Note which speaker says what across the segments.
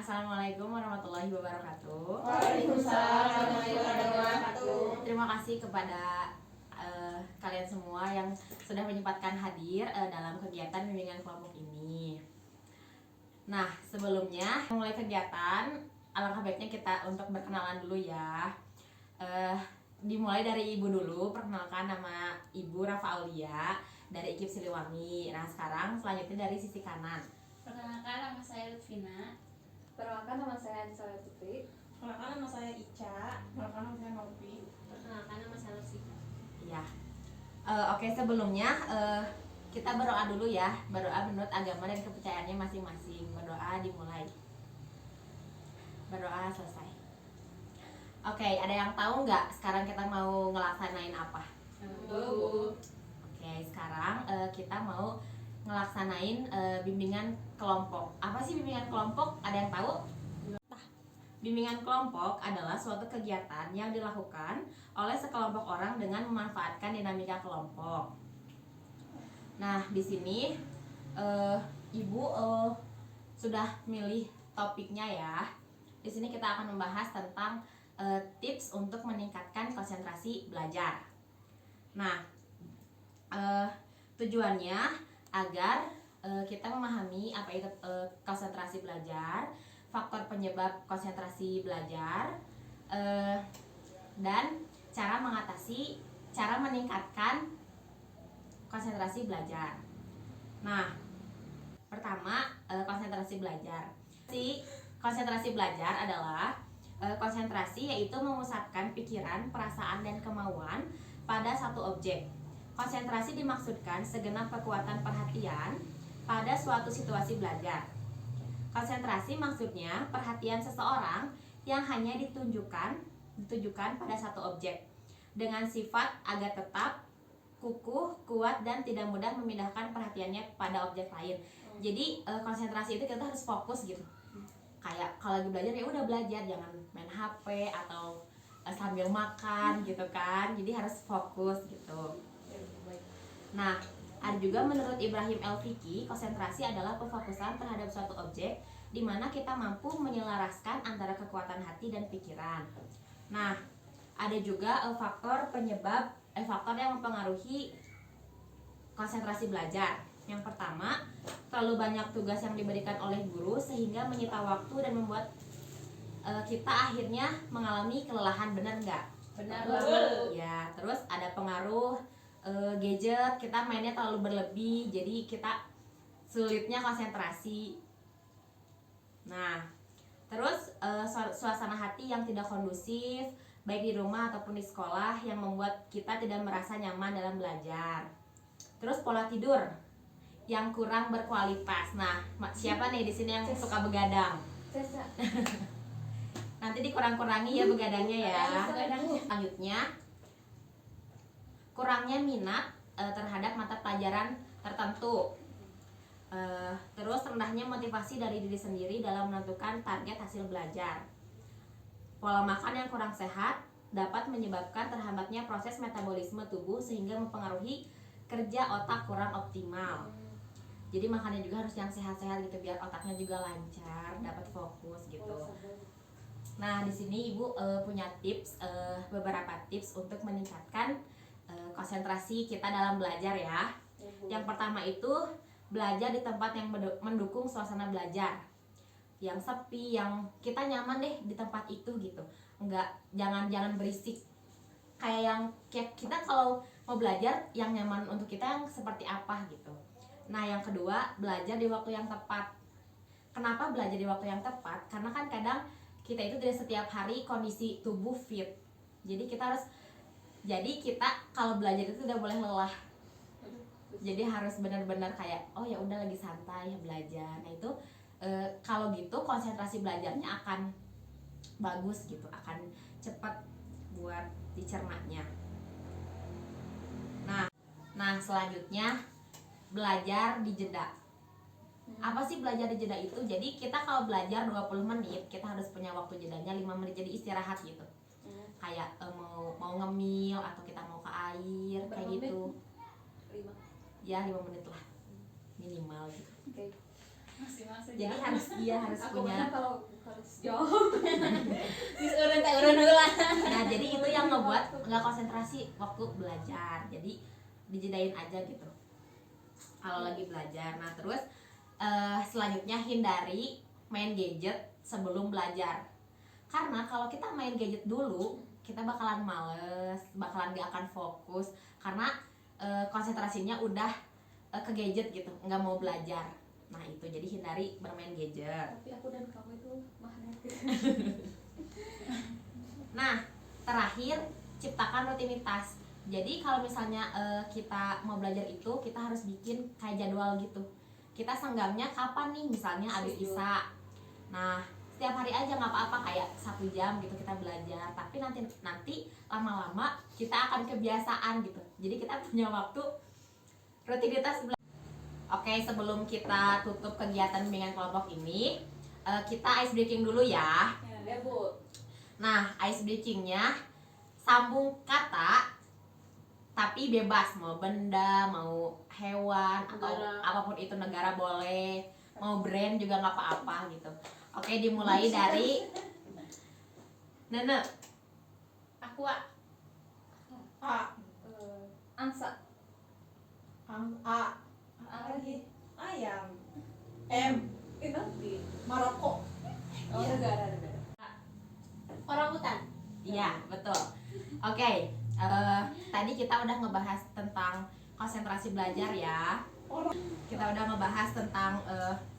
Speaker 1: Assalamualaikum warahmatullahi wabarakatuh.
Speaker 2: Waalaikumsalam warahmatullahi wabarakatuh.
Speaker 1: Terima kasih kepada kalian semua yang sudah menyempatkan hadir dalam kegiatan bimbingan kelompok ini. Nah, sebelumnya mulai kegiatan, alangkah baiknya kita untuk berkenalan dulu ya. Dimulai dari Ibu dulu, perkenalkan nama Ibu Rafa Aulia dari IKIP Siliwangi. Nah, sekarang selanjutnya dari sisi kanan.
Speaker 3: Perkenalkan, nama saya Lutfina.
Speaker 2: Perkenalkan, nama saya Anissa Putri.
Speaker 4: Perkenalkan, nama saya Ica. Perkenalkan, nama saya Novi.
Speaker 3: Perkenalkan, nama saya Lusika.
Speaker 1: Ya, oke, sebelumnya kita berdoa dulu ya. Berdoa menurut agama dan kepercayaannya masing-masing. Berdoa dimulai. Berdoa selesai. Oke, ada yang tahu nggak sekarang kita mau ngelaksanain apa? Oke, sekarang kita mau ngelaksanain bimbingan kelompok. Apa sih bimbingan kelompok? Ada yang tahu? Bimbingan kelompok adalah suatu kegiatan yang dilakukan oleh sekelompok orang dengan memanfaatkan dinamika kelompok. Nah, di sini Ibu sudah milih topiknya ya. Di sini kita akan membahas tentang tips untuk meningkatkan konsentrasi belajar. Nah, tujuannya agar kita memahami apa itu konsentrasi belajar, faktor penyebab konsentrasi belajar, dan cara meningkatkan konsentrasi belajar. Nah, pertama, konsentrasi belajar. Konsentrasi belajar adalah konsentrasi, yaitu memusatkan pikiran, perasaan, dan kemauan pada satu objek. Konsentrasi dimaksudkan segenap kekuatan perhatian pada suatu situasi belajar. Konsentrasi maksudnya perhatian seseorang yang hanya ditujukan pada satu objek dengan sifat agar tetap kukuh, kuat, dan tidak mudah memindahkan perhatiannya pada objek lain. Jadi konsentrasi itu kita harus fokus gitu. Kayak kalau lagi belajar ya udah belajar, jangan main HP atau sambil makan gitu kan. Jadi harus fokus gitu. Nah, ada juga menurut Ibrahim El-Fiqi, konsentrasi adalah pemfokusan terhadap suatu objek di mana kita mampu menyelaraskan antara kekuatan hati dan pikiran. Nah, ada juga faktor yang mempengaruhi konsentrasi belajar. Yang pertama, terlalu banyak tugas yang diberikan oleh guru sehingga menyita waktu dan membuat kita akhirnya mengalami kelelahan. Benar nggak?
Speaker 3: Benar
Speaker 1: banget. Ya, terus ada pengaruh gadget, kita mainnya terlalu berlebih, jadi kita sulitnya konsentrasi. Nah, terus suasana hati yang tidak kondusif, baik di rumah ataupun di sekolah, yang membuat kita tidak merasa nyaman dalam belajar. Terus pola tidur yang kurang berkualitas. Nah, siapa nih di sini yang suka begadang? Nanti dikurang-kurangi ya begadangnya ya. Selanjutnya, kurangnya minat terhadap mata pelajaran tertentu. Terus rendahnya motivasi dari diri sendiri dalam menentukan target hasil belajar. Pola makan yang kurang sehat dapat menyebabkan terhambatnya proses metabolisme tubuh sehingga mempengaruhi kerja otak kurang optimal. Jadi makannya juga harus yang sehat-sehat gitu biar otaknya juga lancar, dapat fokus gitu. Nah, di sini Ibu punya tips, beberapa tips untuk meningkatkan konsentrasi kita dalam belajar ya. Yang pertama itu belajar di tempat yang mendukung suasana belajar, yang sepi, yang kita nyaman deh di tempat itu gitu. Jangan berisik. Kayak kita kalau mau belajar yang nyaman untuk kita yang seperti apa gitu. Nah, yang kedua, belajar di waktu yang tepat. Kenapa belajar di waktu yang tepat? Karena kan kadang kita itu tidak setiap hari kondisi tubuh fit. Jadi kita kalau belajar itu tidak boleh lelah. Jadi harus benar-benar kayak oh ya udah lagi santai ya belajar. Nah, itu kalau gitu konsentrasi belajarnya akan bagus gitu, akan cepat buat dicernanya. Nah, selanjutnya belajar di jeda. Apa sih belajar di jeda itu? Jadi kita kalau belajar 20 menit, kita harus punya waktu jedanya 5 menit, jadi istirahat gitu. Kayak mau ngemil atau kita mau ke air kayak gitu.
Speaker 2: 5.
Speaker 1: Ya 5 menit lah minimal gitu.
Speaker 2: Okay.
Speaker 3: Masih
Speaker 1: Jadi
Speaker 3: ya.
Speaker 1: harus
Speaker 2: Aku
Speaker 1: punya.
Speaker 2: mana kalau harus jawab.
Speaker 3: Sis urun teh urun heula.
Speaker 1: Nah, jadi itu yang ngebuat nggak konsentrasi waktu belajar. Jadi dijedain aja gitu kalau lagi belajar. Nah, terus selanjutnya hindari main gadget sebelum belajar. Karena kalau kita main gadget dulu, kita bakalan males, bakalan gak akan fokus karena konsentrasinya udah ke gadget gitu, nggak mau belajar. Nah, itu jadi hindari bermain gadget.
Speaker 2: Tapi aku dan kamu itu magnet.
Speaker 1: Nah, terakhir ciptakan rutinitas. Jadi kalau misalnya kita mau belajar itu, kita harus bikin kayak jadwal gitu. Kita senggangnya kapan nih, misalnya abis
Speaker 2: Setuju.
Speaker 1: Isya. Nah, setiap hari aja nggak apa-apa, kayak 1 jam gitu kita belajar. Tapi nanti lama-lama kita akan kebiasaan gitu. Jadi kita punya waktu rutinitas belajar. Oke, sebelum kita tutup kegiatan bimbingan kelompok ini, kita ice breaking dulu ya.
Speaker 2: Ya Bu.
Speaker 1: Nah, ice breakingnya sambung kata tapi bebas, mau benda, mau hewan, atau
Speaker 2: Negara.
Speaker 1: apapun itu, negara boleh, mau brand juga nggak apa-apa gitu. Oke, dimulai dari Nene.
Speaker 3: Aqua.
Speaker 4: A.
Speaker 2: Angsa.
Speaker 4: A. Lagi. Ayam. M.
Speaker 2: Nanti.
Speaker 4: Maroko.
Speaker 2: Oh, negara.
Speaker 3: Orang hutan.
Speaker 1: Iya, betul. Oke, tadi kita udah ngebahas tentang konsentrasi belajar ya. Kita udah ngebahas tentang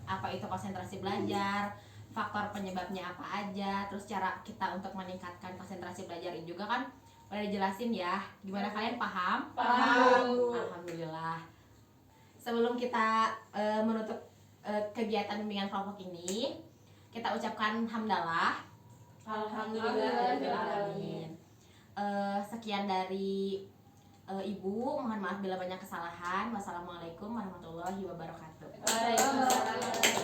Speaker 1: apa itu konsentrasi belajar, faktor penyebabnya apa aja, terus cara kita untuk meningkatkan konsentrasi belajar ini juga kan udah dijelasin ya. Gimana, kalian paham?
Speaker 2: Paham.
Speaker 1: Alhamdulillah. Sebelum kita menutup kegiatan bimbingan kelompok ini, kita ucapkan hamdalah.
Speaker 2: Alhamdulillahirrahmanirrahim.
Speaker 1: Sekian dari Ibu, mohon maaf bila banyak kesalahan. Wassalamualaikum warahmatullahi wabarakatuh.
Speaker 2: Waalaikumsalam.